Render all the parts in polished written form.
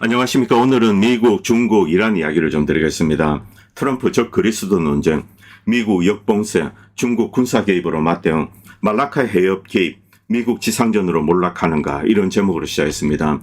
안녕하십니까. 오늘은 미국, 중국, 이란 이야기를 좀 드리겠습니다. 트럼프 적 그리스도 논쟁, 미국 역봉쇄, 중국 군사 개입으로 맞대응, 말라카 해협 개입, 미국 지상전으로 몰락하는가, 이런 제목으로 시작했습니다.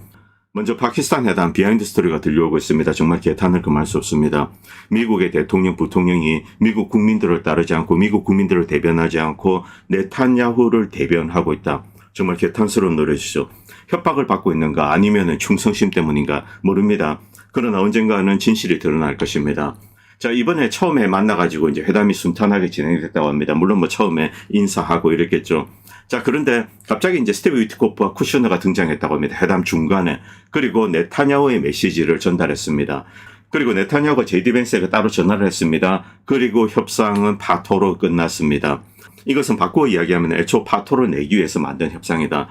먼저 파키스탄 회담 비하인드 스토리가 들려오고 있습니다. 정말 개탄을 금할 수 없습니다. 미국의 대통령, 부통령이 미국 국민들을 따르지 않고 미국 국민들을 대변하지 않고 네탄야후를 대변하고 있다. 정말 개탄스러운 노릇이죠. 협박을 받고 있는가 아니면 충성심 때문인가 모릅니다. 그러나 언젠가는 진실이 드러날 것입니다. 자, 이번에 처음에 만나가지고 이제 회담이 순탄하게 진행됐다고 합니다. 물론 뭐 처음에 인사하고 이랬겠죠. 자, 그런데 갑자기 이제 스티브 위트코프와 쿠셔너가 등장했다고 합니다. 회담 중간에. 그리고 네타냐후의 메시지를 전달했습니다. 그리고 네타냐후가 제디 벤스에게 따로 전화를 했습니다. 그리고 협상은 파토로 끝났습니다. 이것은 바꾸어 이야기하면 애초 파토를 내기 위해서 만든 협상이다.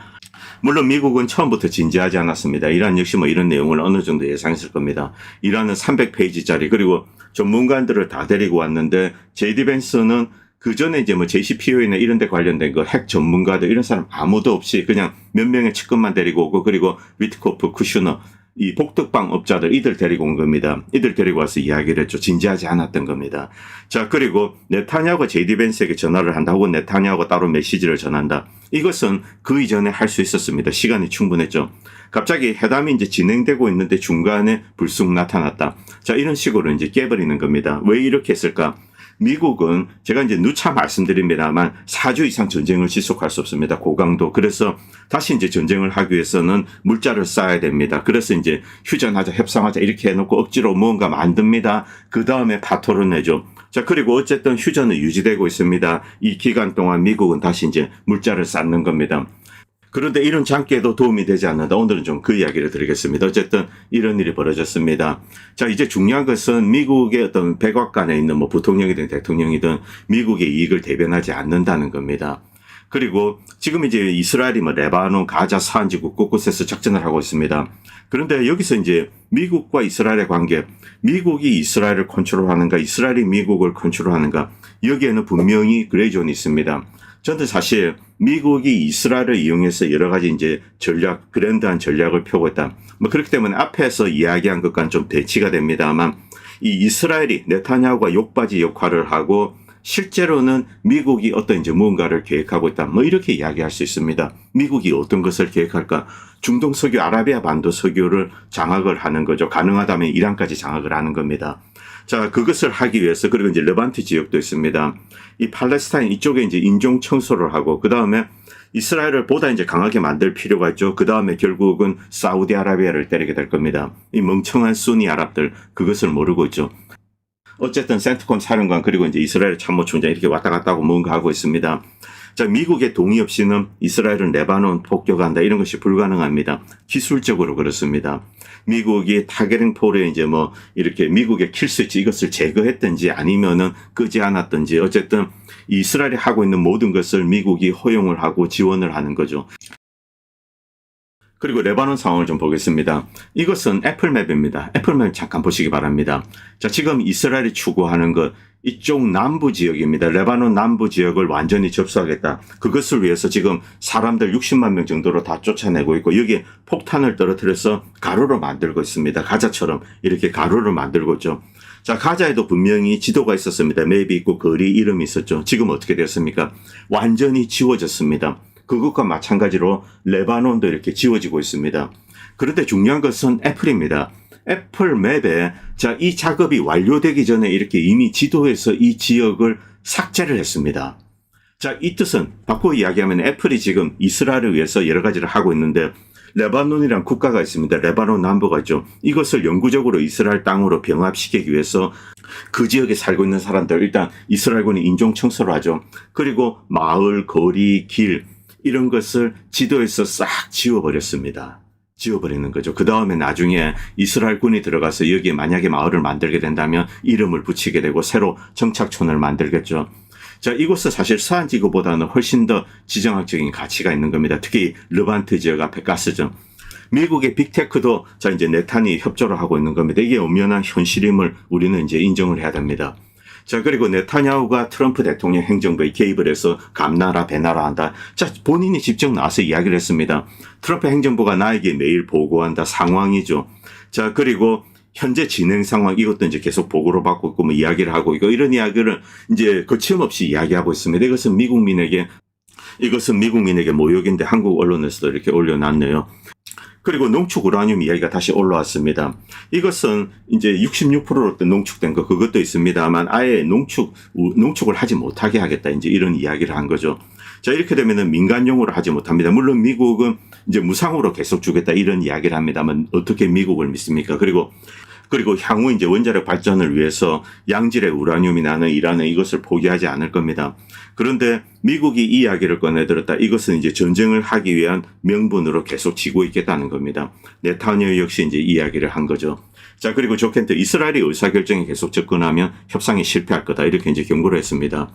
물론 미국은 처음부터 진지하지 않았습니다. 이란 역시 뭐 이런 내용을 어느 정도 예상했을 겁니다. 이란은 300페이지짜리 그리고 전문가들을 다 데리고 왔는데 제디 벤스는 그 전에 이제 뭐 JCPOA나 이런 데 관련된 거 핵 전문가들 이런 사람 아무도 없이 그냥 몇 명의 측근만 데리고 오고 그리고 위트코프, 쿠슈너 이 복덕방 업자들 이들 데리고 온 겁니다. 이들 데리고 와서 이야기를 했죠. 진지하지 않았던 겁니다. 자, 그리고 네타냐후가 제디 벤스에게 전화를 한다 혹은 네타냐후가 따로 메시지를 전한다. 이것은 그 이전에 할 수 있었습니다. 시간이 충분했죠. 갑자기 회담이 이제 진행되고 있는데 중간에 불쑥 나타났다. 자, 이런 식으로 이제 깨버리는 겁니다. 왜 이렇게 했을까? 미국은 제가 이제 누차 말씀드립니다만 4주 이상 전쟁을 지속할 수 없습니다. 고강도. 그래서 다시 이제 전쟁을 하기 위해서는 물자를 쌓아야 됩니다. 그래서 이제 휴전하자, 협상하자 이렇게 해놓고 억지로 뭔가 만듭니다. 그 다음에 파토를 내죠. 자, 그리고 어쨌든 휴전은 유지되고 있습니다. 이 기간 동안 미국은 다시 이제 물자를 쌓는 겁니다. 그런데 이런 장기에도 도움이 되지 않는다. 오늘은 좀 그 이야기를 드리겠습니다. 어쨌든 이런 일이 벌어졌습니다. 자, 이제 중요한 것은 미국의 어떤 백악관에 있는 뭐 부통령이든 대통령이든 미국의 이익을 대변하지 않는다는 겁니다. 그리고 지금 이제 이스라엘이 뭐 레바논, 가자, 사한지구 곳곳에서 작전을 하고 있습니다. 그런데 여기서 이제 미국과 이스라엘의 관계, 미국이 이스라엘을 컨트롤하는가, 이스라엘이 미국을 컨트롤하는가, 여기에는 분명히 그레이존이 있습니다. 저는 사실 미국이 이스라엘을 이용해서 여러 가지 이제 전략, 그랜드한 전략을 펴고 있다. 뭐 그렇기 때문에 앞에서 이야기한 것과는 좀 대치가 됩니다만 이 이스라엘이 네타냐후가 욕바지 역할을 하고 실제로는 미국이 어떤 이제 무언가를 계획하고 있다. 뭐 이렇게 이야기할 수 있습니다. 미국이 어떤 것을 계획할까? 중동 석유, 아라비아 반도 석유를 장악을 하는 거죠. 가능하다면 이란까지 장악을 하는 겁니다. 자, 그것을 하기 위해서 그리고 이제 레반트 지역도 있습니다. 이 팔레스타인 이쪽에 이제 인종 청소를 하고 그 다음에 이스라엘을 보다 이제 강하게 만들 필요가 있죠. 그 다음에 결국은 사우디아라비아를 때리게 될 겁니다. 이 멍청한 순니 아랍들 그것을 모르고 있죠. 어쨌든 센트콤 사령관 그리고 이제 이스라엘 참모총장 이렇게 왔다 갔다 하고 뭔가 하고 있습니다. 자, 미국의 동의 없이는 이스라엘은 레바논 폭격한다 이런 것이 불가능합니다. 기술적으로 그렇습니다. 미국이 타겟팅 폴에 이제 뭐 이렇게 미국의 킬스위치 이것을 제거했든지 아니면은 끄지 않았든지 어쨌든 이스라엘이 하고 있는 모든 것을 미국이 허용을 하고 지원을 하는 거죠. 그리고 레바논 상황을 좀 보겠습니다. 이것은 애플맵입니다. 애플맵 잠깐 보시기 바랍니다. 자, 지금 이스라엘이 추구하는 것 이쪽 남부 지역입니다. 레바논 남부 지역을 완전히 접수하겠다. 그것을 위해서 지금 사람들 60만 명 정도로 다 쫓아내고 있고 여기에 폭탄을 떨어뜨려서 가루로 만들고 있습니다. 가자처럼 이렇게 가루를 만들고 있죠. 자, 가자에도 분명히 지도가 있었습니다. 맵이 있고 거리 이름이 있었죠. 지금 어떻게 됐습니까? 완전히 지워졌습니다. 그것과 마찬가지로 레바논도 이렇게 지워지고 있습니다. 그런데 중요한 것은 애플입니다. 애플 맵에 자, 이 작업이 완료되기 전에 이렇게 이미 지도에서 이 지역을 삭제를 했습니다. 자, 이 뜻은 바꿔 이야기하면 애플이 지금 이스라엘을 위해서 여러 가지를 하고 있는데 레바논이란 국가가 있습니다. 레바논 남부가 있죠. 이것을 영구적으로 이스라엘 땅으로 병합시키기 위해서 그 지역에 살고 있는 사람들 일단 이스라엘군이 인종 청소를 하죠. 그리고 마을, 거리, 길 이런 것을 지도에서 싹 지워버렸습니다. 지워버리는 거죠. 그 다음에 나중에 이스라엘군이 들어가서 여기에 만약에 마을을 만들게 된다면 이름을 붙이게 되고 새로 정착촌을 만들겠죠. 자, 이곳은 사실 사한지구보다는 훨씬 더 지정학적인 가치가 있는 겁니다. 특히 르반트 지역 앞에 가스죠. 미국의 빅테크도 자 이제 네탄이 협조를 하고 있는 겁니다. 이게 엄연한 현실임을 우리는 이제 인정을 해야 됩니다. 자, 그리고 네타냐후가 트럼프 대통령 행정부에 개입을 해서 감나라 배나라 한다. 자, 본인이 직접 나와서 이야기를 했습니다. 트럼프 행정부가 나에게 매일 보고한다 상황이죠. 자, 그리고 현재 진행 상황 이것도 이제 계속 보고를 받고 있고 뭐 이야기를 하고 있고 이런 이야기를 이제 거침없이 이야기하고 있습니다. 이것은 미국민에게 모욕인데 한국 언론에서도 이렇게 올려놨네요. 그리고 농축 우라늄 이야기가 다시 올라왔습니다. 이것은 이제 66%로 농축된 거 그것도 있습니다만 아예 농축을 하지 못하게 하겠다 이제 이런 이야기를 한 거죠. 자, 이렇게 되면은 민간용으로 하지 못합니다. 물론 미국은 이제 무상으로 계속 주겠다 이런 이야기를 합니다만 어떻게 미국을 믿습니까? 그리고 향후 이제 원자력 발전을 위해서 양질의 우라늄이 나는 이란은 이것을 포기하지 않을 겁니다. 그런데 미국이 이 이야기를 꺼내들었다. 이것은 이제 전쟁을 하기 위한 명분으로 계속 지고 있겠다는 겁니다. 네타냐후 역시 이제 이야기를 한 거죠. 자, 그리고 조켄트 이스라엘이 의사결정에 계속 접근하면 협상이 실패할 거다. 이렇게 이제 경고를 했습니다.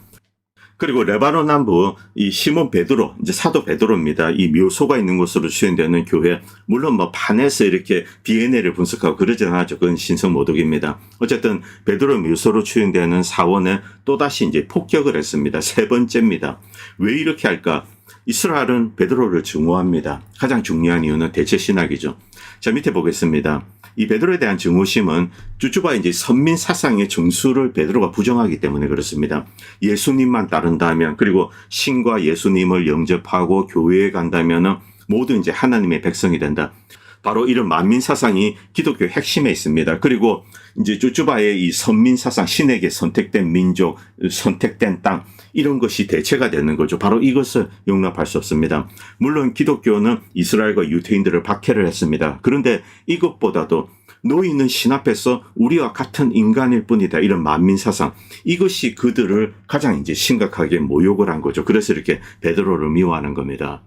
그리고 레바논 남부 이 시몬 베드로 이제 사도 베드로입니다. 이 묘소가 있는 곳으로 추현되는 교회 물론 뭐 판에서 이렇게 DNA를 분석하고 그러진 않죠. 그건 신성 모독입니다. 어쨌든 베드로 묘소로 추현되는 사원에 또다시 이제 폭격을 했습니다. 세 번째입니다. 왜 이렇게 할까? 이스라엘은 베드로를 증오합니다. 가장 중요한 이유는 대체 신학이죠. 자, 밑에 보겠습니다. 이 베드로에 대한 증오심은 쭈쭈바 이제 선민 사상의 정수를 베드로가 부정하기 때문에 그렇습니다. 예수님만 따른다면 그리고 신과 예수님을 영접하고 교회에 간다면은 모두 이제 하나님의 백성이 된다. 바로 이런 만민 사상이 기독교 핵심에 있습니다. 그리고 이제 쭈쭈바의 이 선민 사상, 신에게 선택된 민족, 선택된 땅 이런 것이 대체가 되는 거죠. 바로 이것을 용납할 수 없습니다. 물론 기독교는 이스라엘과 유대인들을 박해를 했습니다. 그런데 이것보다도 너희는 신 앞에서 우리와 같은 인간일 뿐이다. 이런 만민 사상. 이것이 그들을 가장 이제 심각하게 모욕을 한 거죠. 그래서 이렇게 베드로를 미워하는 겁니다.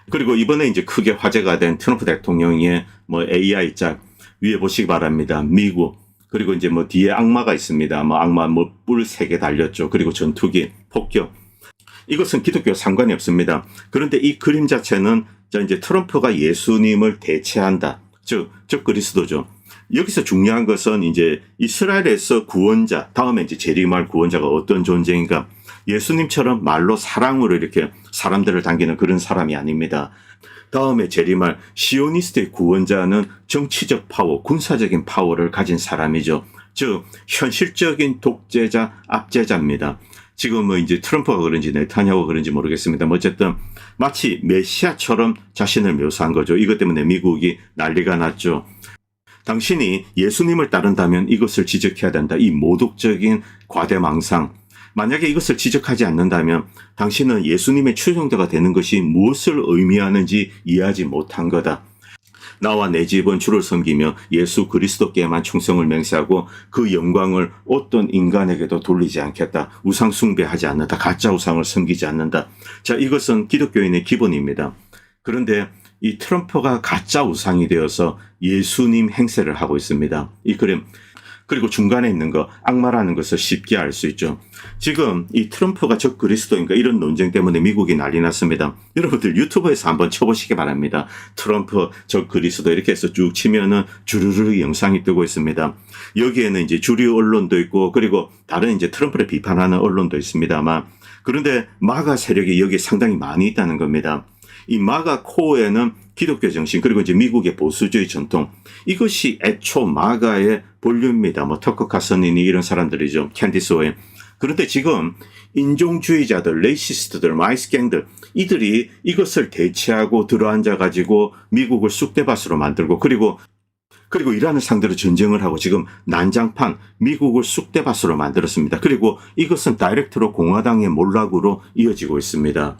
그리고 이번에 이제 크게 화제가 된 트럼프 대통령의 뭐 AI 짤 위에 보시기 바랍니다. 미국. 그리고 이제 뭐 뒤에 악마가 있습니다. 뭐 악마 뭐 뿔 3개 달렸죠. 그리고 전투기, 폭격. 이것은 기독교 상관이 없습니다. 그런데 이 그림 자체는 자 이제 트럼프가 예수님을 대체한다. 즉 그리스도죠. 여기서 중요한 것은 이제 이스라엘에서 구원자, 다음에 이제 재림할 구원자가 어떤 존재인가. 예수님처럼 말로 사랑으로 이렇게 사람들을 당기는 그런 사람이 아닙니다. 다음에 재림할 시오니스트의 구원자는 정치적 파워, 군사적인 파워를 가진 사람이죠. 즉 현실적인 독재자, 압제자입니다. 지금 뭐 이제 트럼프가 그런지 네타냐후가 그런지 모르겠습니다. 어쨌든 마치 메시아처럼 자신을 묘사한 거죠. 이것 때문에 미국이 난리가 났죠. 당신이 예수님을 따른다면 이것을 지적해야 된다. 이 모독적인 과대망상. 만약에 이것을 지적하지 않는다면 당신은 예수님의 추종자가 되는 것이 무엇을 의미하는지 이해하지 못한 거다. 나와 내 집은 주를 섬기며 예수 그리스도께만 충성을 맹세하고 그 영광을 어떤 인간에게도 돌리지 않겠다. 우상 숭배하지 않는다. 가짜 우상을 섬기지 않는다. 자, 이것은 기독교인의 기본입니다. 그런데 이 트럼프가 가짜 우상이 되어서 예수님 행세를 하고 있습니다. 이 그림. 그리고 중간에 있는 거 악마라는 것을 쉽게 알 수 있죠. 지금 이 트럼프가 적 그리스도인가 이런 논쟁 때문에 미국이 난리 났습니다. 여러분들 유튜브에서 한번 쳐보시기 바랍니다. 트럼프 적 그리스도 이렇게 해서 쭉 치면은 주르르 영상이 뜨고 있습니다. 여기에는 이제 주류 언론도 있고 그리고 다른 이제 트럼프를 비판하는 언론도 있습니다만 그런데 마가 세력이 여기에 상당히 많이 있다는 겁니다. 이 마가 코어에는 기독교 정신 그리고 이제 미국의 보수주의 전통 이것이 애초 마가의 본류입니다. 뭐 터커 카슨이니 이런 사람들이죠. 캔디스 오웬. 그런데 지금 인종주의자들, 레이시스트들, 마이스갱들 이들이 이것을 대체하고 들어앉아 가지고 미국을 쑥대밭으로 만들고 그리고 이란을 상대로 전쟁을 하고 지금 난장판 미국을 쑥대밭으로 만들었습니다. 그리고 이것은 다이렉트로 공화당의 몰락으로 이어지고 있습니다.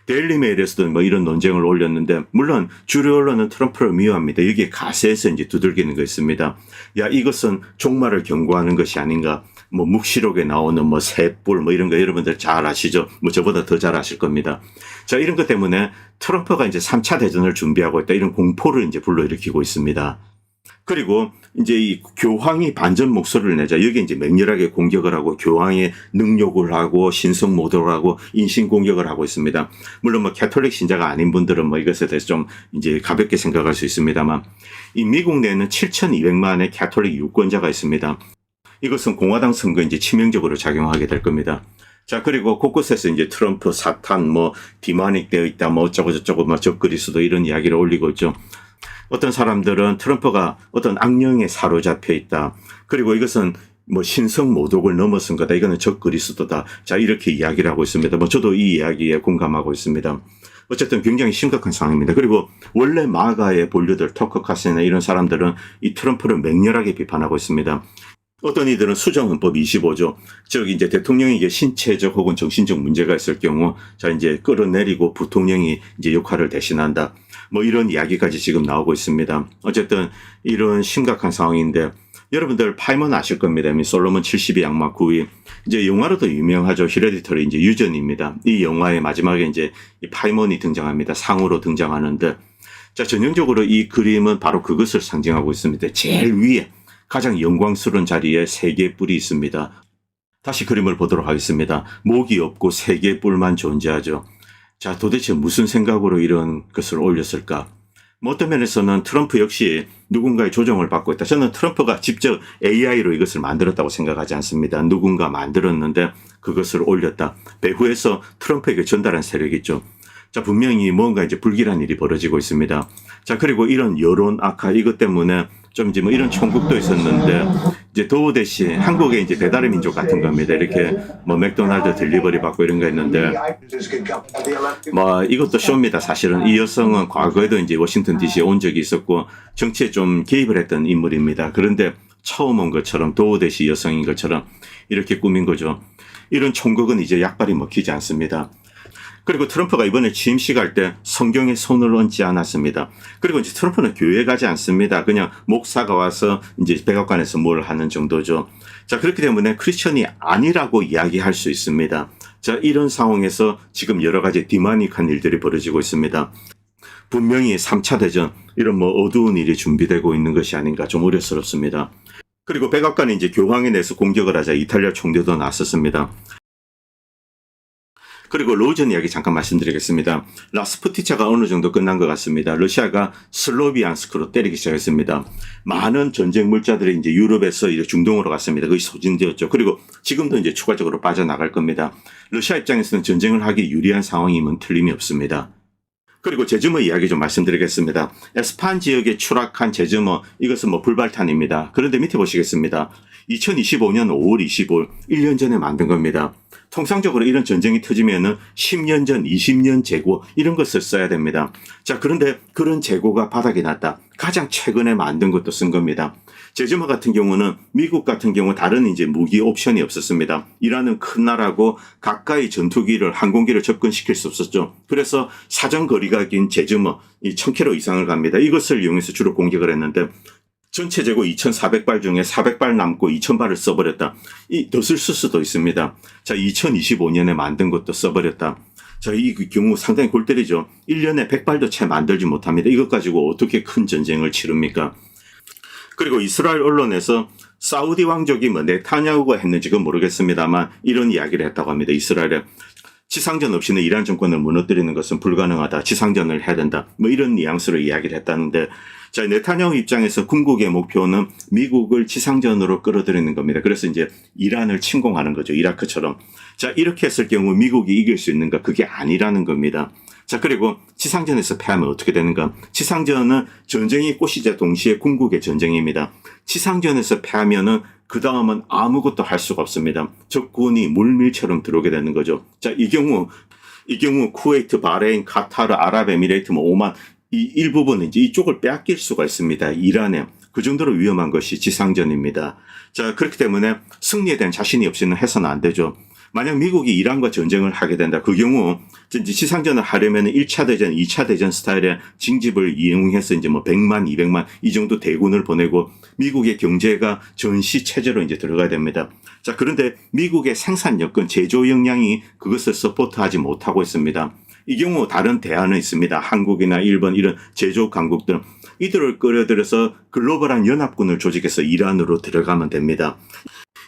데일리메일에서도 뭐 이런 논쟁을 올렸는데 물론 주류 언론은 트럼프를 미워합니다. 여기에 가세에서 이제 두들기는 거 있습니다. 야 이것은 종말을 경고하는 것이 아닌가. 뭐 묵시록에 나오는 뭐 셋불 뭐 이런 거 여러분들 잘 아시죠? 뭐 저보다 더 잘 아실 겁니다. 자 이런 것 때문에 트럼프가 이제 3차 대전을 준비하고 있다. 이런 공포를 이제 불러일으키고 있습니다. 그리고 이제 이 교황이 반전 목소리를 내자 여기 이제 맹렬하게 공격을 하고 교황의 능욕을 하고 신성 모독을 하고 인신 공격을 하고 있습니다. 물론 뭐 캐톨릭 신자가 아닌 분들은 뭐 이것에 대해서 좀 이제 가볍게 생각할 수 있습니다만 이 미국 내에는 7,200만의 캐톨릭 유권자가 있습니다. 이것은 공화당 선거에 이제 치명적으로 작용하게 될 겁니다. 자, 그리고 곳곳에서 이제 트럼프 사탄, 디마닉 되어 있다, 어쩌고저쩌고, 적그리스도 이런 이야기를 올리고 있죠. 어떤 사람들은 트럼프가 어떤 악령에 사로잡혀 있다. 그리고 이것은 신성 모독을 넘어선 거다. 이거는 적그리스도다. 자, 이렇게 이야기를 하고 있습니다. 저도 이 이야기에 공감하고 있습니다. 어쨌든 굉장히 심각한 상황입니다. 그리고 원래 마가의 본류들, 터커 카슨이나 이런 사람들은 이 트럼프를 맹렬하게 비판하고 있습니다. 어떤 이들은 수정헌법 25조, 즉 이제 대통령에게 신체적 혹은 정신적 문제가 있을 경우 자 이제 끌어내리고 부통령이 이제 역할을 대신한다. 이런 이야기까지 지금 나오고 있습니다. 어쨌든 이런 심각한 상황인데 여러분들 파이먼 아실 겁니다. 솔로몬 70의 양마 9위. 이제 영화로도 유명하죠. 히레디터리 이제 유전입니다. 이 영화의 마지막에 이제 이 파이먼이 등장합니다. 상으로 등장하는데 자 전형적으로 이 그림은 바로 그것을 상징하고 있습니다. 제일 위에 가장 영광스러운 자리에 세 개의 뿔이 있습니다. 다시 그림을 보도록 하겠습니다. 목이 없고 세 개의 뿔만 존재하죠. 자, 도대체 무슨 생각으로 이런 것을 올렸을까? 어떤 면에서는 트럼프 역시 누군가의 조정을 받고 있다. 저는 트럼프가 직접 AI로 이것을 만들었다고 생각하지 않습니다. 누군가 만들었는데 그것을 올렸다. 배후에서 트럼프에게 전달한 세력이 있죠. 자, 분명히 뭔가 이제 불길한 일이 벌어지고 있습니다. 자, 그리고 이런 여론 악화 이것 때문에 좀 이제 이런 총국도 있었는데 이제 더우대시 한국의 이제 배달의 민족 같은 겁니다. 이렇게 맥도날드 딜리버리 받고 이런 거 했는데 이것도 쇼입니다. 사실은 이 여성은 과거에도 이제 워싱턴 DC에 온 적이 있었고 정치에 좀 개입을 했던 인물입니다. 그런데 처음 온 것처럼 더우대시 여성인 것처럼 이렇게 꾸민 거죠. 이런 총국은 이제 약발이 먹히지 않습니다. 그리고 트럼프가 이번에 취임식 할 때 성경에 손을 얹지 않았습니다. 그리고 이제 트럼프는 교회 가지 않습니다. 그냥 목사가 와서 이제 백악관에서 뭘 하는 정도죠. 자, 그렇기 때문에 크리스천이 아니라고 이야기할 수 있습니다. 자, 이런 상황에서 지금 여러 가지 디마닉한 일들이 벌어지고 있습니다. 분명히 3차 대전 이런 어두운 일이 준비되고 있는 것이 아닌가 좀 우려스럽습니다. 그리고 백악관이 이제 교황에 대해서 공격을 하자 이탈리아 총리도 나섰습니다. 그리고 로전 이야기 잠깐 말씀드리겠습니다. 라스푸티차가 어느 정도 끝난 것 같습니다. 러시아가 슬로비안스크로 때리기 시작했습니다. 많은 전쟁 물자들이 이제 유럽에서 이제 중동으로 갔습니다. 그게 소진되었죠. 그리고 지금도 이제 추가적으로 빠져나갈 겁니다. 러시아 입장에서는 전쟁을 하기 유리한 상황임은 틀림이 없습니다. 그리고 제주머 이야기 좀 말씀드리겠습니다. 에스판 지역에 추락한 제주머 이것은 불발탄입니다. 그런데 밑에 보시겠습니다. 2025년 5월 25일 1년 전에 만든 겁니다. 통상적으로 이런 전쟁이 터지면은 10년 전, 20년 재고 이런 것을 써야 됩니다. 자, 그런데 그런 재고가 바닥이 났다. 가장 최근에 만든 것도 쓴 겁니다. 제주머 같은 경우는 미국 같은 경우 다른 이제 무기 옵션이 없었습니다. 이라는 큰 나라고 가까이 전투기를 항공기를 접근시킬 수 없었죠. 그래서 사정 거리가 긴 제주머 이 1000km 이상을 갑니다. 이것을 이용해서 주로 공격을 했는데 전체 재고 2,400발 중에 400발 남고 2,000발을 써버렸다. 더 쓸 수도 있습니다. 자, 2025년에 만든 것도 써버렸다. 자, 이 경우 상당히 골 때리죠. 1년에 100발도 채 만들지 못합니다. 이것 가지고 어떻게 큰 전쟁을 치릅니까? 그리고 이스라엘 언론에서 사우디 왕족이 네타냐후가 했는지 그건 모르겠습니다만 이런 이야기를 했다고 합니다. 이스라엘에. 지상전 없이는 이란 정권을 무너뜨리는 것은 불가능하다. 지상전을 해야 된다. 이런 뉘앙스로 이야기를 했다는데 자, 네타냐후 입장에서 궁극의 목표는 미국을 지상전으로 끌어들이는 겁니다. 그래서 이제 이란을 침공하는 거죠. 이라크처럼. 자, 이렇게 했을 경우 미국이 이길 수 있는가? 그게 아니라는 겁니다. 자, 그리고 지상전에서 패하면 어떻게 되는가? 지상전은 전쟁이 꽃이자 동시에 궁극의 전쟁입니다. 지상전에서 패하면은 그 다음은 아무것도 할 수가 없습니다. 적군이 물밀처럼 들어오게 되는 거죠. 자, 이 경우 쿠웨이트, 바레인, 카타르, 아랍에미레이트, 오만 이 일부분은 이제 이쪽을 빼앗길 수가 있습니다. 이란에. 그 정도로 위험한 것이 지상전입니다. 자, 그렇기 때문에 승리에 대한 자신이 없이는 해서는 안 되죠. 만약 미국이 이란과 전쟁을 하게 된다. 그 경우 지상전을 하려면 1차 대전, 2차 대전 스타일의 징집을 이용해서 이제 100만, 200만 이 정도 대군을 보내고 미국의 경제가 전시 체제로 이제 들어가야 됩니다. 자, 그런데 미국의 생산 여건, 제조 역량이 그것을 서포트하지 못하고 있습니다. 이 경우 다른 대안은 있습니다. 한국이나 일본 이런 제조 강국들 이들을 끌어들여서 글로벌한 연합군을 조직해서 이란으로 들어가면 됩니다.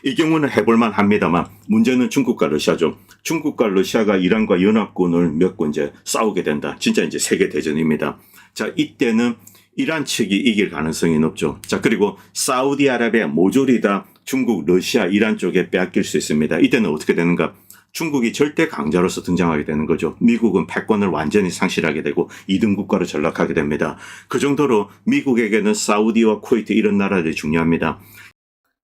이 경우는 해볼만 합니다만 문제는 중국과 러시아죠. 중국과 러시아가 이란과 연합군을 맺고 이제 싸우게 된다. 진짜 이제 세계 대전입니다. 자, 이때는 이란 측이 이길 가능성이 높죠. 자, 그리고 사우디아라비아 모조리 다 중국, 러시아, 이란 쪽에 빼앗길 수 있습니다. 이때는 어떻게 되는가? 중국이 절대 강자로서 등장하게 되는 거죠. 미국은 패권을 완전히 상실하게 되고 2등 국가로 전락하게 됩니다. 그 정도로 미국에게는 사우디와 쿠웨이트 이런 나라들이 중요합니다.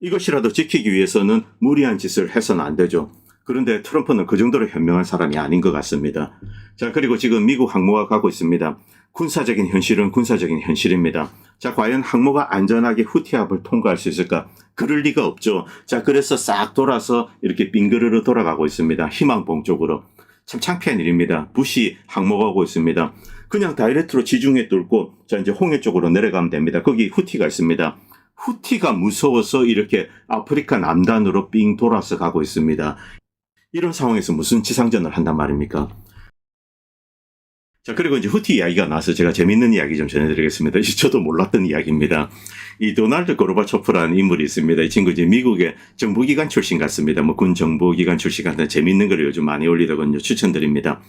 이것이라도 지키기 위해서는 무리한 짓을 해서는 안 되죠. 그런데 트럼프는 그 정도로 현명한 사람이 아닌 것 같습니다. 자, 그리고 지금 미국 항모가 가고 있습니다. 군사적인 현실은 군사적인 현실입니다. 자, 과연 항모가 안전하게 후티압을 통과할 수 있을까? 그럴 리가 없죠. 자, 그래서 싹 돌아서 이렇게 빙그르르 돌아가고 있습니다. 희망봉 쪽으로. 참 창피한 일입니다. 부시 항모가 오고 있습니다. 그냥 다이렉트로 지중해 뚫고 자, 이제 홍해 쪽으로 내려가면 됩니다. 거기 후티가 있습니다. 후티가 무서워서 이렇게 아프리카 남단으로 삥 돌아서 가고 있습니다. 이런 상황에서 무슨 지상전을 한단 말입니까? 자, 그리고 이제 후티 이야기가 나와서 제가 재밌는 이야기 좀 전해드리겠습니다. 저도 몰랐던 이야기입니다. 이 도널드 고르바초프라는 인물이 있습니다. 이 친구 이제 미국의 정보기관 출신 같습니다. 뭐 군 정보기관 출신 같은 재밌는 걸 요즘 많이 올리더군요. 추천드립니다.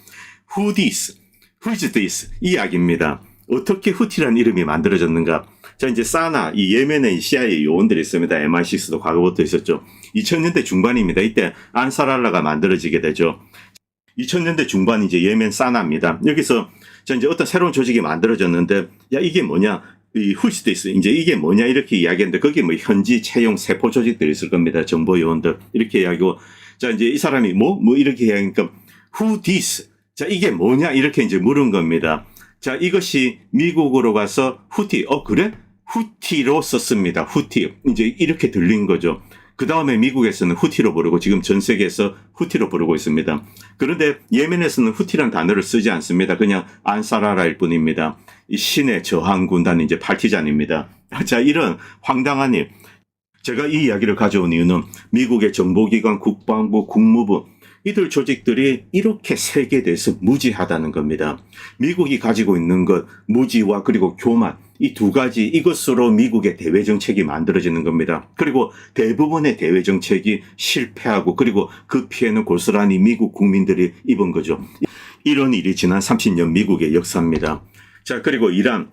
Who this? Who is this? 이 이야기입니다. 어떻게 후티라는 이름이 만들어졌는가? 자, 이제 사나, 이 예멘의 CIA 요원들이 있습니다. MI6도 과거부터 있었죠. 2000년대 중반입니다. 이때 안사랄라가 만들어지게 되죠. 2000년대 중반 이제 예멘 사나입니다. 여기서 자, 이제 어떤 새로운 조직이 만들어졌는데, 야, 이게 뭐냐? 이 후시데이스, 이제 이게 뭐냐? 이렇게 이야기했는데, 거기 뭐 현지 채용 세포 조직들이 있을 겁니다. 정보 요원들. 이렇게 이야기하고, 자, 이제 이 사람이 뭐 이렇게 이야기하니까, who this? 자, 이게 뭐냐? 이렇게 이제 물은 겁니다. 자, 이것이 미국으로 가서 후티, 그래? 후티로 썼습니다. 후티. 이제 이렇게 들린 거죠. 그 다음에 미국에서는 후티로 부르고 지금 전 세계에서 후티로 부르고 있습니다. 그런데 예멘에서는 후티란 단어를 쓰지 않습니다. 그냥 안사라라일 뿐입니다. 이 신의 저항 군단 이제 파티잔입니다. 자, 이런 황당한 일. 제가 이 이야기를 가져온 이유는 미국의 정보기관, 국방부, 국무부 이들 조직들이 이렇게 세계에 대해서 무지하다는 겁니다. 미국이 가지고 있는 것, 무지와 그리고 교만, 이 두 가지 이것으로 미국의 대외정책이 만들어지는 겁니다. 그리고 대부분의 대외정책이 실패하고 그리고 그 피해는 고스란히 미국 국민들이 입은 거죠. 이런 일이 지난 30년 미국의 역사입니다. 자, 그리고 이란.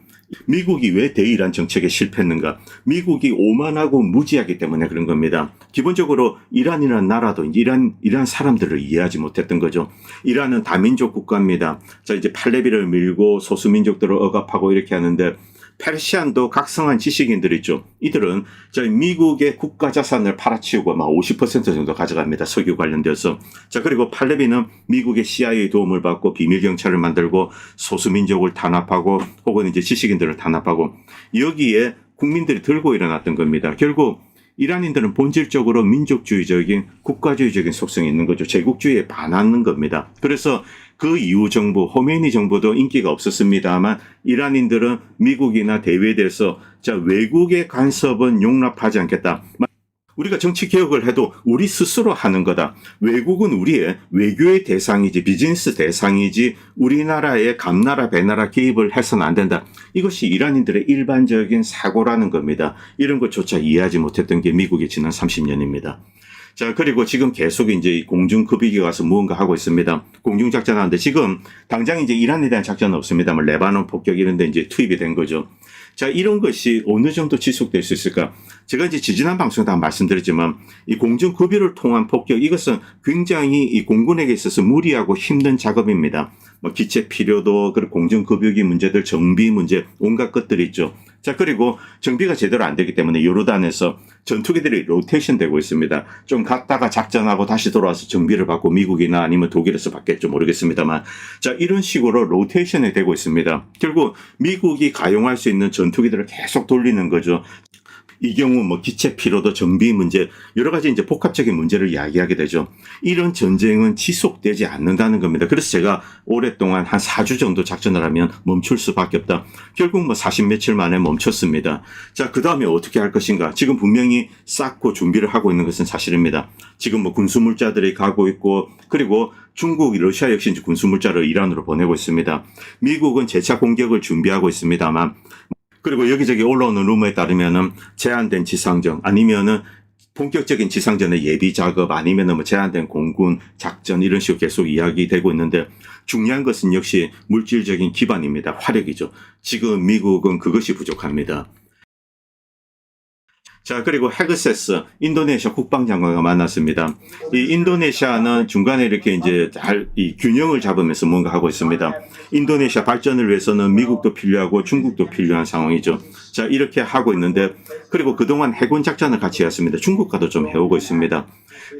미국이 왜 대이란 정책에 실패했는가? 미국이 오만하고 무지하기 때문에 그런 겁니다. 기본적으로 이란이라는 나라도 이란 사람들을 이해하지 못했던 거죠. 이란은 다민족 국가입니다. 자, 이제 팔레비를 밀고 소수민족들을 억압하고 이렇게 하는데 페르시안도 각성한 지식인들 있죠. 이들은 저희 미국의 국가 자산을 팔아치우고 막 50% 정도 가져갑니다. 석유 관련돼서. 자, 그리고 팔레비는 미국의 CIA 도움을 받고 비밀 경찰을 만들고 소수민족을 탄압하고 혹은 이제 지식인들을 탄압하고 여기에 국민들이 들고 일어났던 겁니다. 결국 이란인들은 본질적으로 민족주의적인 국가주의적인 속성이 있는 거죠. 제국주의에 반하는 겁니다. 그래서 그 이후 정부, 호메이니 정부도 인기가 없었습니다만 이란인들은 미국이나 대외에 대해서 자, 외국의 간섭은 용납하지 않겠다. 우리가 정치 개혁을 해도 우리 스스로 하는 거다. 외국은 우리의 외교의 대상이지 비즈니스 대상이지 우리나라의 감나라 배나라 개입을 해서는 안 된다. 이것이 이란인들의 일반적인 사고라는 겁니다. 이런 것조차 이해하지 못했던 게 미국의 지난 30년입니다. 자, 그리고 지금 계속 이제 공중급이기 가서 무언가 하고 있습니다. 공중작전 하는데 지금 당장 이제 이란에 대한 작전은 없습니다. 뭐 레바논 폭격 이런 데 이제 투입이 된 거죠. 자, 이런 것이 어느 정도 지속될 수 있을까? 제가 이제 지지난 방송에 다 말씀드렸지만 이 공중급유를 통한 폭격 이것은 굉장히 이 공군에게 있어서 무리하고 힘든 작업입니다. 뭐 기체 필요도 그리고 공중급유기 문제들 정비 문제 온갖 것들이 있죠. 자, 그리고 정비가 제대로 안 되기 때문에 요르단에서 전투기들이 로테이션 되고 있습니다. 좀 갔다가 작전하고 다시 돌아와서 정비를 받고 미국이나 아니면 독일에서 받겠죠 모르겠습니다만 자, 이런 식으로 로테이션이 되고 있습니다. 결국 미국이 가용할 수 있는 전투기들을 계속 돌리는 거죠. 이 경우 뭐 기체 피로도 정비 문제 여러 가지 이제 복합적인 문제를 이야기하게 되죠. 이런 전쟁은 지속되지 않는다는 겁니다. 그래서 제가 오랫동안 한 4주 정도 작전을 하면 멈출 수밖에 없다. 결국 뭐 40 며칠 만에 멈췄습니다. 자, 그 다음에 어떻게 할 것인가? 지금 분명히 쌓고 준비를 하고 있는 것은 사실입니다. 지금 뭐 군수물자들이 가고 있고 그리고 중국, 러시아 역시 이제 군수물자를 이란으로 보내고 있습니다. 미국은 재차 공격을 준비하고 있습니다만 그리고 여기저기 올라오는 루머에 따르면은 제한된 지상전 아니면은 본격적인 지상전의 예비 작업 아니면은 뭐 제한된 공군 작전 이런 식으로 계속 이야기되고 있는데 중요한 것은 역시 물질적인 기반입니다. 화력이죠. 지금 미국은 그것이 부족합니다. 자, 그리고 헤그세스 인도네시아 국방장관과 만났습니다. 이 인도네시아는 중간에 이렇게 이제 잘 이 균형을 잡으면서 뭔가 하고 있습니다. 인도네시아 발전을 위해서는 미국도 필요하고 중국도 필요한 상황이죠. 자, 이렇게 하고 있는데, 그리고 그동안 해군 작전을 같이 했습니다. 중국과도 좀 해오고 있습니다.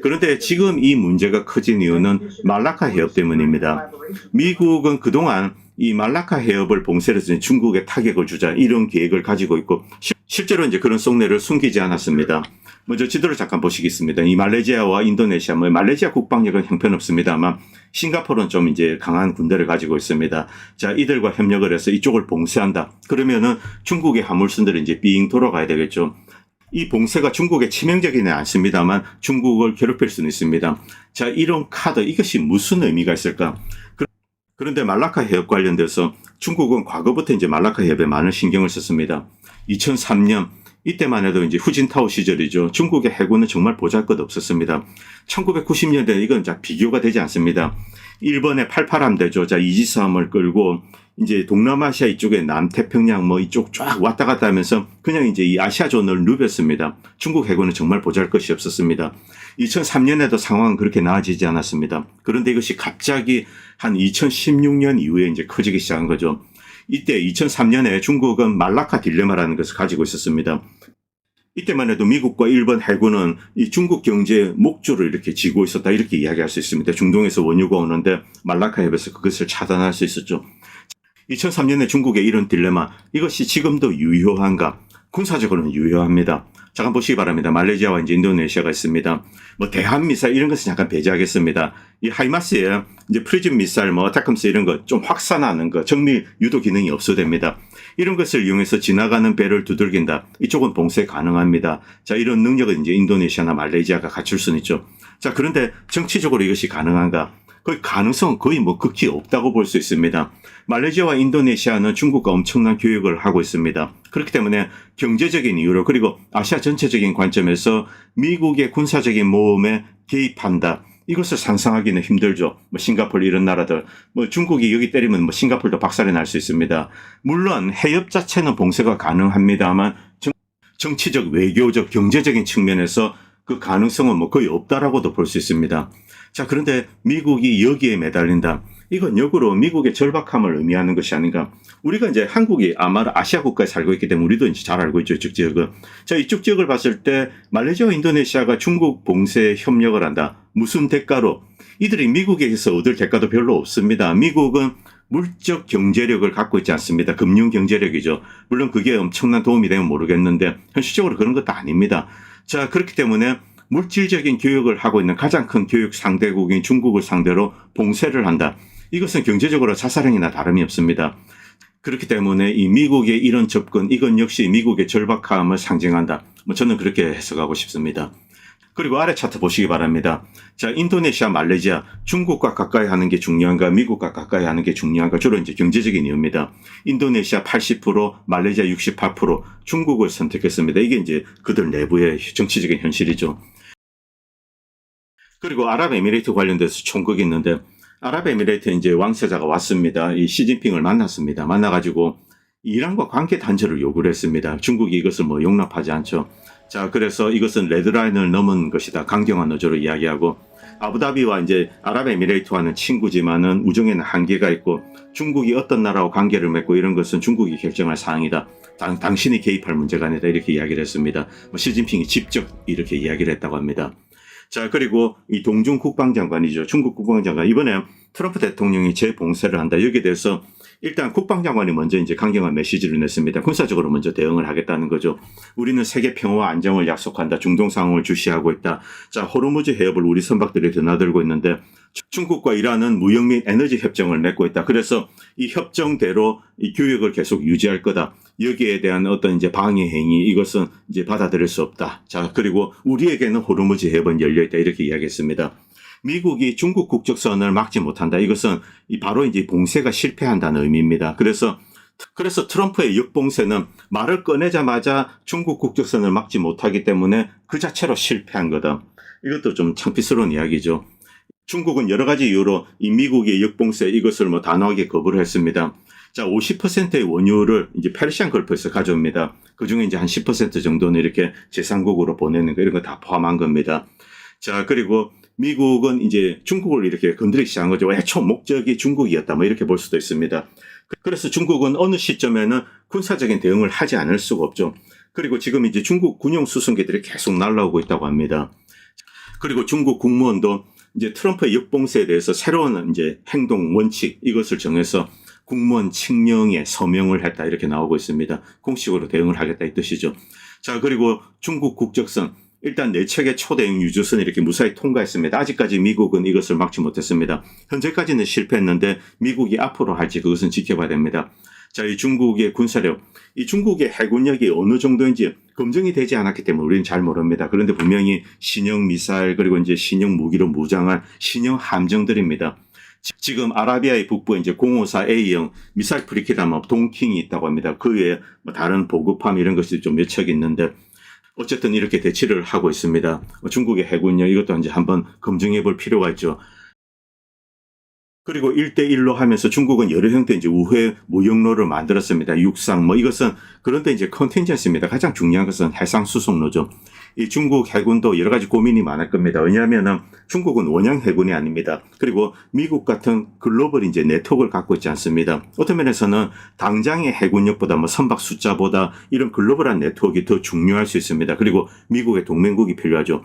그런데 지금 이 문제가 커진 이유는 말라카 해협 때문입니다. 미국은 그동안 이 말라카 해협을 봉쇄를 해서 중국에 타격을 주자 이런 계획을 가지고 있고, 실제로 이제 그런 속내를 숨기지 않았습니다. 먼저 지도를 잠깐 보시겠습니다. 이 말레이시아와 인도네시아, 말레이시아 국방력은 형편없습니다만 싱가포르는 좀 이제 강한 군대를 가지고 있습니다. 자, 이들과 협력을 해서 이쪽을 봉쇄한다. 그러면은 중국의 화물선들이 이제 삥 돌아가야 되겠죠. 이 봉쇄가 중국에 치명적이는 않습니다만 중국을 괴롭힐 수는 있습니다. 자, 이런 카드, 이것이 무슨 의미가 있을까? 그런데 말라카 해협 관련돼서 중국은 과거부터 이제 말라카 해협에 많은 신경을 썼습니다. 2003년 이때만 해도 이제 후진타오 시절이죠. 중국의 해군은 정말 보잘것없었습니다. 1990년대 이건 자 비교가 되지 않습니다. 일본의 88함대죠. 자, 이지스함을 끌고 이제 동남아시아 이쪽에 남태평양 이쪽 쫙 왔다 갔다 하면서 그냥 이제 이 아시아존을 누볐습니다. 중국 해군은 정말 보잘것이 없었습니다. 2003년에도 상황은 그렇게 나아지지 않았습니다. 그런데 이것이 갑자기 한 2016년 이후에 이제 커지기 시작한 거죠. 이때 2003년에 중국은 말라카 딜레마라는 것을 가지고 있었습니다. 이때만 해도 미국과 일본 해군은 이 중국 경제의 목줄을 이렇게 쥐고 있었다, 이렇게 이야기할 수 있습니다. 중동에서 원유가 오는데 말라카 해협에서 그것을 차단할 수 있었죠. 2003년에 중국의 이런 딜레마, 이것이 지금도 유효한가? 군사적으로는 유효합니다. 잠깐 보시기 바랍니다. 말레이시아와 이제 인도네시아가 있습니다. 대한 미사일 이런 것은 잠깐 배제하겠습니다. 이 하이마스에 이제 프리즘 미사일, 어타컴스 이런 거 좀 확산하는 거, 정밀 유도 기능이 없어됩니다. 이런 것을 이용해서 지나가는 배를 두들긴다. 이쪽은 봉쇄 가능합니다. 자, 이런 능력은 이제 인도네시아나 말레이시아가 갖출 수는 있죠. 자, 그런데 정치적으로 이것이 가능한가? 그 가능성은 거의 극히 없다고 볼 수 있습니다. 말레이시아와 인도네시아는 중국과 엄청난 교역을 하고 있습니다. 그렇기 때문에 경제적인 이유로, 그리고 아시아 전체적인 관점에서 미국의 군사적인 모험에 개입한다. 이것을 상상하기는 힘들죠. 싱가포르 이런 나라들, 중국이 여기 때리면 싱가포르도 박살이 날 수 있습니다. 물론 해협 자체는 봉쇄가 가능합니다만 정치적, 외교적, 경제적인 측면에서 그 가능성은 거의 없다라고도 볼 수 있습니다. 자, 그런데 미국이 여기에 매달린다. 이건 역으로 미국의 절박함을 의미하는 것이 아닌가. 우리가 이제 한국이 아마 아시아 국가에 살고 있기 때문에 우리도 이제 잘 알고 있죠, 이쪽 지역은. 자, 이쪽 지역을 봤을 때 말레이시아와 인도네시아가 중국 봉쇄에 협력을 한다. 무슨 대가로? 이들이 미국에서 얻을 대가도 별로 없습니다. 미국은 물적 경제력을 갖고 있지 않습니다. 금융 경제력이죠. 물론 그게 엄청난 도움이 되면 모르겠는데 현실적으로 그런 것도 아닙니다. 자, 그렇기 때문에 물질적인 교역을 하고 있는 가장 큰 교역 상대국인 중국을 상대로 봉쇄를 한다. 이것은 경제적으로 자살행위나 다름이 없습니다. 그렇기 때문에 이 미국의 이런 접근, 이건 역시 미국의 절박함을 상징한다. 저는 그렇게 해석하고 싶습니다. 그리고 아래 차트 보시기 바랍니다. 자, 인도네시아, 말레이시아, 중국과 가까이 하는 게 중요한가, 미국과 가까이 하는 게 중요한가, 주로 이제 경제적인 이유입니다. 인도네시아 80%, 말레이시아 68%, 중국을 선택했습니다. 이게 이제 그들 내부의 정치적인 현실이죠. 그리고 아랍에미레이트 관련돼서 총극이 있는데, 아랍에미레이트에 이제 왕세자가 왔습니다. 이 시진핑을 만났습니다. 만나가지고 이란과 관계 단절을 요구를 했습니다. 중국이 이것을 용납하지 않죠. 자, 그래서 이것은 레드라인을 넘은 것이다. 강경한 어조로 이야기하고, 아부다비와 이제 아랍에미레이트와는 친구지만은 우정에는 한계가 있고, 중국이 어떤 나라와 관계를 맺고 이런 것은 중국이 결정할 사항이다. 당신이 개입할 문제가 아니다. 이렇게 이야기를 했습니다. 시진핑이 직접 이렇게 이야기를 했다고 합니다. 자, 그리고 이 동중 국방장관이죠. 중국 국방장관. 이번에 트럼프 대통령이 재봉쇄를 한다. 여기에 대해서 일단 국방장관이 먼저 이제 강경한 메시지를 냈습니다. 군사적으로 먼저 대응을 하겠다는 거죠. 우리는 세계 평화와 안정을 약속한다. 중동 상황을 주시하고 있다. 자, 호르무즈 해협을 우리 선박들이 드나들고 있는데 중국과 이란은 무역 및 에너지 협정을 맺고 있다. 그래서 이 협정대로 이 교역을 계속 유지할 거다. 여기에 대한 어떤 이제 방해 행위, 이것은 이제 받아들일 수 없다. 자, 그리고 우리에게는 호르무즈 해협은 열려 있다. 이렇게 이야기했습니다. 미국이 중국 국적선을 막지 못한다. 이것은 바로 이제 봉쇄가 실패한다는 의미입니다. 그래서 트럼프의 역봉쇄는 말을 꺼내자마자 중국 국적선을 막지 못하기 때문에 그 자체로 실패한 거다. 이것도 좀 창피스러운 이야기죠. 중국은 여러 가지 이유로 이 미국의 역봉쇄 이것을 단호하게 거부를 했습니다. 자, 50%의 원유를 이제 페르시안 걸프에서 가져옵니다. 그 중에 이제 한 10% 정도는 이렇게 제3국으로 보내는 거, 이런 거 다 포함한 겁니다. 자, 그리고 미국은 이제 중국을 이렇게 건드리기 시작한 거죠. 애초 목적이 중국이었다, 뭐 이렇게 볼 수도 있습니다. 그래서 중국은 어느 시점에는 군사적인 대응을 하지 않을 수가 없죠. 그리고 지금 이제 중국 군용 수송기들이 계속 날라오고 있다고 합니다. 그리고 중국 국무원도 이제 트럼프의 역봉쇄에 대해서 새로운 이제 행동 원칙, 이것을 정해서 국무원 칙령에 서명을 했다, 이렇게 나오고 있습니다. 공식으로 대응을 하겠다 이 뜻이죠. 자, 그리고 중국 국적선, 일단 4척의 초대형 유조선을 이렇게 무사히 통과했습니다. 아직까지 미국은 이것을 막지 못했습니다. 현재까지는 실패했는데 미국이 앞으로 할지 그것은 지켜봐야 됩니다. 자, 이 중국의 군사력, 이 중국의 해군력이 어느 정도인지 검증이 되지 않았기 때문에 우리는 잘 모릅니다. 그런데 분명히 신형 미사일, 그리고 이제 신형 무기로 무장할 신형 함정들입니다. 지금 아라비아의 북부에 이제 054A형 미사일 프리키다마 동킹이 있다고 합니다. 그 외에 뭐 다른 보급함 이런 것이 좀 몇 척 있는데, 어쨌든 이렇게 대치를 하고 있습니다. 중국의 해군력, 이것도 이제 한번 검증해 볼 필요가 있죠. 그리고 1대1로 하면서 중국은 여러 형태 이제 우회 무역로를 만들었습니다. 육상, 뭐 이것은, 그런데 이제 컨텐전스입니다. 가장 중요한 것은 해상 수송로죠. 이 중국 해군도 여러 가지 고민이 많을 겁니다. 왜냐하면은 중국은 원형 해군이 아닙니다. 그리고 미국 같은 글로벌 이제 네트워크를 갖고 있지 않습니다. 어떤 면에서는 당장의 해군력보다 뭐 선박 숫자보다 이런 글로벌한 네트워크가 더 중요할 수 있습니다. 그리고 미국의 동맹국이 필요하죠.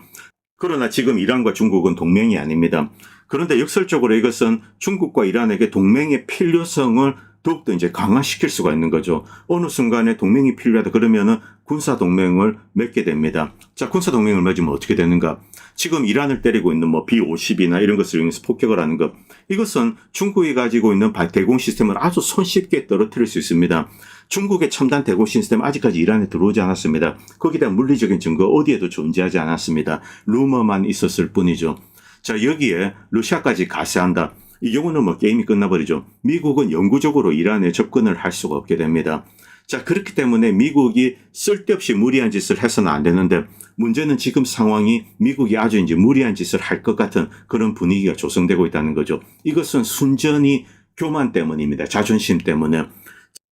그러나 지금 이란과 중국은 동맹이 아닙니다. 그런데 역설적으로 이것은 중국과 이란에게 동맹의 필요성을 더욱더 이제 강화시킬 수가 있는 거죠. 어느 순간에 동맹이 필요하다 그러면은 군사동맹을 맺게 됩니다. 자, 군사동맹을 맺으면 어떻게 되는가? 지금 이란을 때리고 있는 뭐 B-50이나 이런 것을 이용해서 폭격을 하는 것. 이것은 중국이 가지고 있는 대공 시스템을 아주 손쉽게 떨어뜨릴 수 있습니다. 중국의 첨단 대공 시스템 아직까지 이란에 들어오지 않았습니다. 거기에 대한 물리적인 증거 어디에도 존재하지 않았습니다. 루머만 있었을 뿐이죠. 자, 여기에 러시아까지 가세한다. 이 경우는 뭐 게임이 끝나버리죠. 미국은 영구적으로 이란에 접근을 할 수가 없게 됩니다. 자, 그렇기 때문에 미국이 쓸데없이 무리한 짓을 해서는 안 되는데, 문제는 지금 상황이 미국이 아주 이제 무리한 짓을 할 것 같은 그런 분위기가 조성되고 있다는 거죠. 이것은 순전히 교만 때문입니다. 자존심 때문에.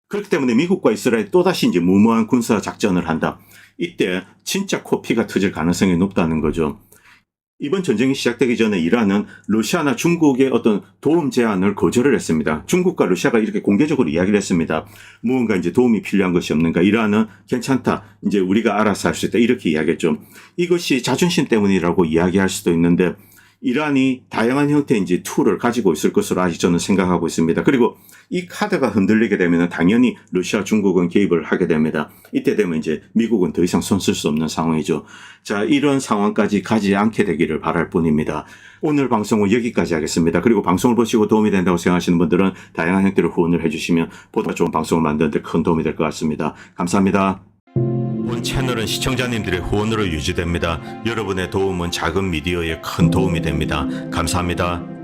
그렇기 때문에 미국과 이스라엘이 또다시 이제 무모한 군사 작전을 한다. 이때 진짜 코피가 터질 가능성이 높다는 거죠. 이번 전쟁이 시작되기 전에 이란은 러시아나 중국의 어떤 도움 제안을 거절을 했습니다. 중국과 러시아가 이렇게 공개적으로 이야기를 했습니다. 무언가 이제 도움이 필요한 것이 없는가. 이란은 괜찮다, 이제 우리가 알아서 할 수 있다, 이렇게 이야기했죠. 이것이 자존심 때문이라고 이야기할 수도 있는데, 이란이 다양한 형태의 이제 툴을 가지고 있을 것으로 아직 저는 생각하고 있습니다. 그리고 이 카드가 흔들리게 되면 당연히 러시아, 중국은 개입을 하게 됩니다. 이때 되면 이제 미국은 더 이상 손 쓸 수 없는 상황이죠. 자, 이런 상황까지 가지 않게 되기를 바랄 뿐입니다. 오늘 방송은 여기까지 하겠습니다. 그리고 방송을 보시고 도움이 된다고 생각하시는 분들은 다양한 형태로 후원을 해주시면 보다 좋은 방송을 만드는 데 큰 도움이 될 것 같습니다. 감사합니다. 본 채널은 시청자님들의 후원으로 유지됩니다. 여러분의 도움은 작은 미디어에 큰 도움이 됩니다. 감사합니다.